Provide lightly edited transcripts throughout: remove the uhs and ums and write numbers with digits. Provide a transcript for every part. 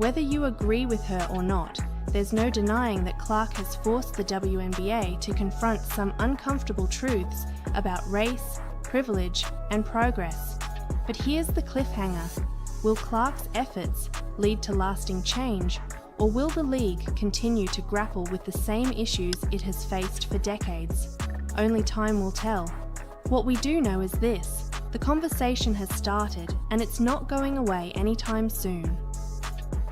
Whether you agree with her or not, there's no denying that Clark has forced the WNBA to confront some uncomfortable truths about race, privilege, and progress. But here's the cliffhanger. Will Clark's efforts lead to lasting change, or will the league continue to grapple with the same issues it has faced for decades? Only time will tell. What we do know is this: the conversation has started, and it's not going away anytime soon.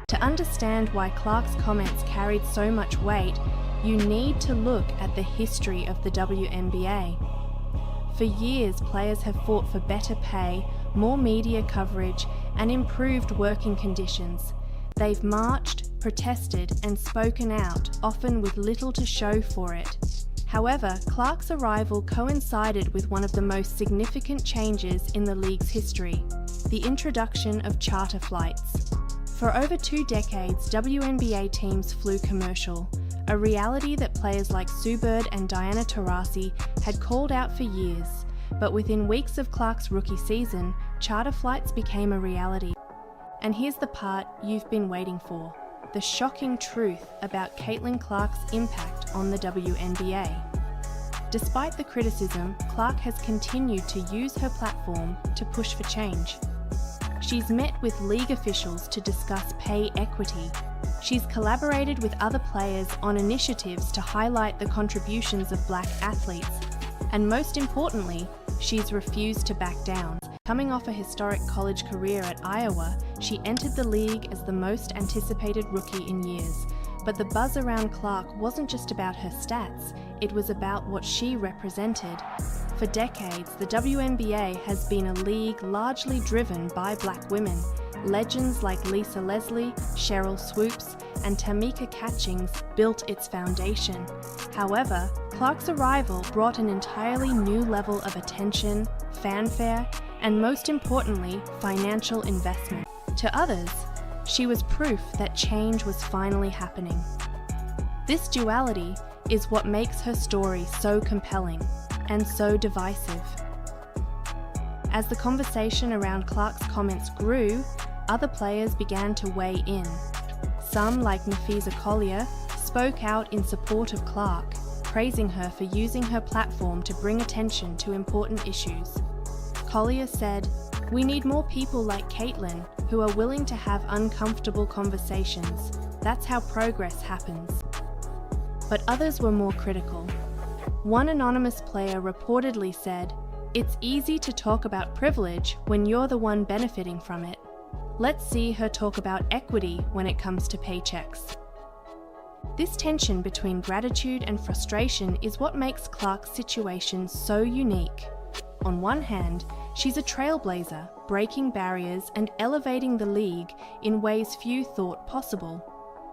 To understand why Clark's comments carried so much weight, you need to look at the history of the WNBA. For years, players have fought for better pay, more media coverage, and improved working conditions. They've marched, protested, and spoken out, often with little to show for it. However, Clark's arrival coincided with one of the most significant changes in the league's history: the introduction of charter flights. For over 2 decades, WNBA teams flew commercial, a reality that players like Sue Bird and Diana Taurasi had called out for years. But within weeks of Clark's rookie season, charter flights became a reality. And here's the part you've been waiting for: the shocking truth about Caitlin Clark's impact on the WNBA. Despite the criticism, Clark has continued to use her platform to push for change. She's met with league officials to discuss pay equity. She's collaborated with other players on initiatives to highlight the contributions of Black athletes. And most importantly, she's refused to back down. Coming off a historic college career at Iowa, she entered the league as the most anticipated rookie in years. But the buzz around Clark wasn't just about her stats, it was about what she represented. For decades, the WNBA has been a league largely driven by Black women. Legends like Lisa Leslie, Cheryl Swoops, and Tamika Catchings built its foundation. However, Clark's arrival brought an entirely new level of attention, fanfare, and most importantly, financial investment. To others, she was proof that change was finally happening. This duality is what makes her story so compelling and so divisive. As the conversation around Clark's comments grew, other players began to weigh in. Some, like Nafisa Collier, spoke out in support of Clark, praising her for using her platform to bring attention to important issues. Collier said, "We need more people like Caitlin who are willing to have uncomfortable conversations. That's how progress happens." But others were more critical. One anonymous player reportedly said, "It's easy to talk about privilege when you're the one benefiting from it. Let's see her talk about equity when it comes to paychecks." This tension between gratitude and frustration is what makes Clark's situation so unique. On one hand, she's a trailblazer, breaking barriers and elevating the league in ways few thought possible.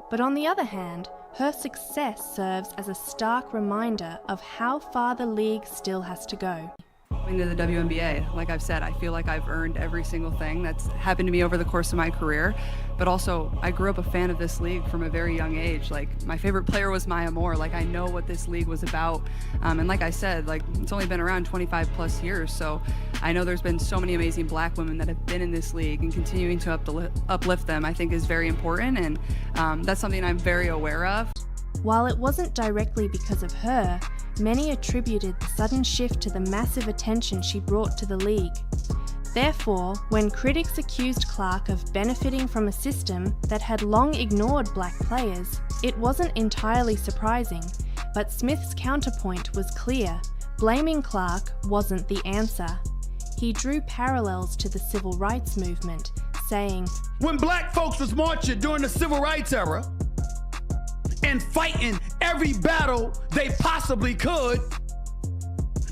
But on the other hand, her success serves as a stark reminder of how far the league still has to go. Going to the WNBA, like I've said, I feel like I've earned every single thing that's happened to me over the course of my career. But also, I grew up a fan of this league from a very young age. Like, my favorite player was Maya Moore. Like, I know what this league was about. And like I said, like, it's only been around 25 plus years. So I know there's been so many amazing Black women that have been in this league, and continuing to uplift them, I think, is very important. And that's something I'm very aware of. While it wasn't directly because of her, many attributed the sudden shift to the massive attention she brought to the league. Therefore, when critics accused Clark of benefiting from a system that had long ignored Black players, it wasn't entirely surprising. But Smith's counterpoint was clear: blaming Clark wasn't the answer. He drew parallels to the civil rights movement, saying, "When Black folks was marching during the civil rights era and fighting every battle they possibly could,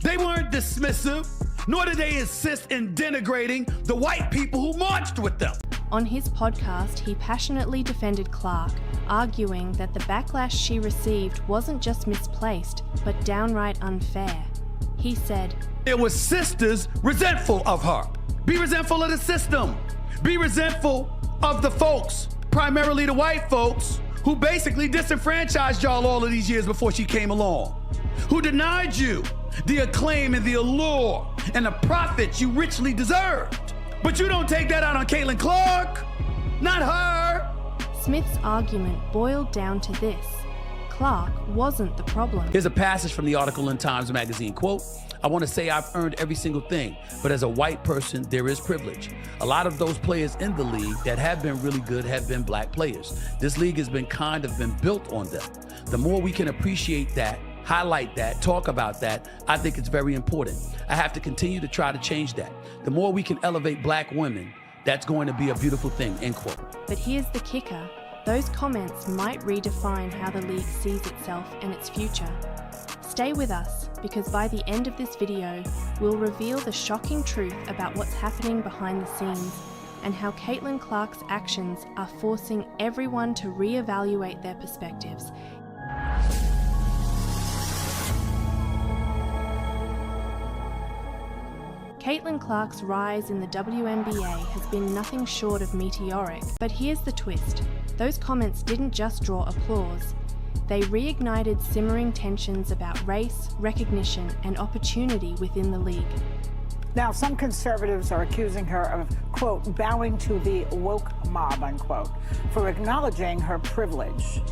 they weren't dismissive, nor did they insist in denigrating the white people who marched with them." On his podcast, he passionately defended Clark, arguing that the backlash she received wasn't just misplaced, but downright unfair. He said, "It was sisters resentful of her. Be resentful of the system. Be resentful of the folks, primarily the white folks, who basically disenfranchised y'all all of these years before she came along, who denied you the acclaim and the allure and the profits you richly deserved. But you don't take that out on Caitlin Clark. Not her." Smith's argument boiled down to this: Clark wasn't the problem. Here's a passage from the article in Times Magazine, quote, "I want to say I've earned every single thing, but as a white person, there is privilege. A lot of those players in the league that have been really good have been black players. This league has been built on them. The more we can appreciate that, highlight that, talk about that, I think it's very important. I have to continue to try to change that. The more we can elevate black women, that's going to be a beautiful thing," end quote. But here's the kicker. Those comments might redefine how the league sees itself and its future. Stay with us, because by the end of this video, we'll reveal the shocking truth about what's happening behind the scenes and how Caitlin Clark's actions are forcing everyone to reevaluate their perspectives. Caitlin Clark's rise in the WNBA has been nothing short of meteoric, but here's the twist. Those comments didn't just draw applause. They reignited simmering tensions about race, recognition, and opportunity within the league. Now, some conservatives are accusing her of, quote, bowing to the woke mob, unquote, for acknowledging her privilege.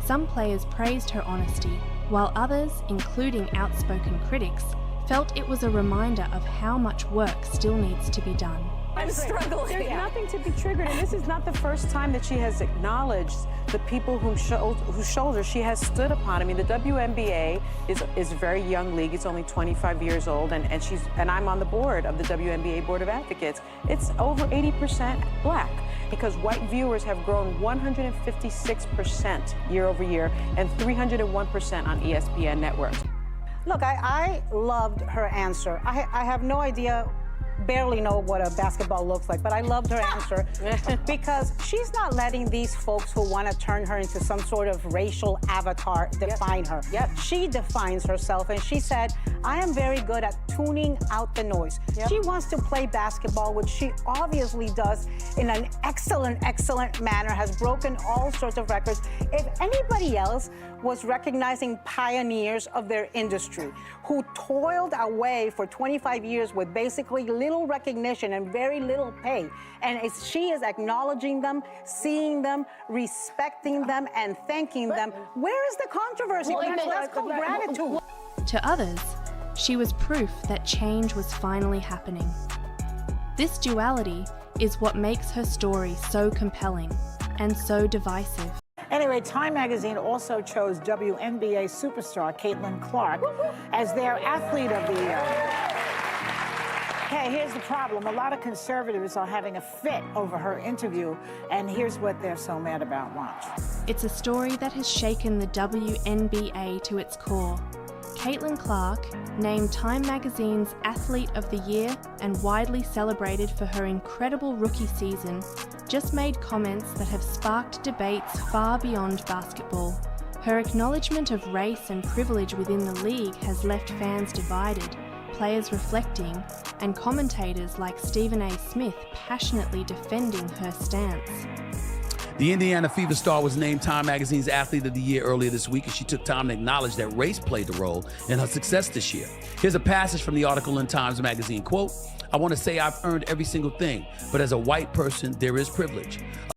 Some players praised her honesty, while others, including outspoken critics, felt it was a reminder of how much work still needs to be done. I'm struggling. There's nothing to be triggered, and this is not the first time that she has acknowledged the people whose shoulders she has stood upon. I mean, the WNBA is a very young league. It's only 25 years old, and I'm on the board of the WNBA Board of Advocates. It's over 80% black, because white viewers have grown 156% year over year and 301% on ESPN networks. Look, I loved her answer. I have no idea, barely know what a basketball looks like, but I loved her answer because she's not letting these folks who want to turn her into some sort of racial avatar define her. Yep. She defines herself, and she said, I am very good at tuning out the noise. Yep. She wants to play basketball, which she obviously does in an excellent manner, has broken all sorts of records. If anybody else was recognizing pioneers of their industry who toiled away for 25 years with basically little recognition and very little pay, and she is acknowledging them, seeing them, respecting them, and thanking them, where is the controversy? That's called gratitude. To others, she was proof that change was finally happening. This duality is what makes her story so compelling and so divisive. Anyway, Time Magazine also chose WNBA superstar Caitlin Clark as their Athlete of the Year. Okay, here's the problem. A lot of conservatives are having a fit over her interview, and here's what they're so mad about. Watch. It's a story that has shaken the WNBA to its core. Caitlin Clark, named Time Magazine's Athlete of the Year and widely celebrated for her incredible rookie season, just made comments that have sparked debates far beyond basketball. Her acknowledgement of race and privilege within the league has left fans divided, players reflecting, and commentators like Stephen A. Smith passionately defending her stance. The Indiana Fever star was named Time Magazine's Athlete of the Year earlier this week, and she took time to acknowledge that race played a role in her success this year. Here's a passage from the article in Times Magazine, quote, "I want to say I've earned every single thing, but as a white person, there is privilege.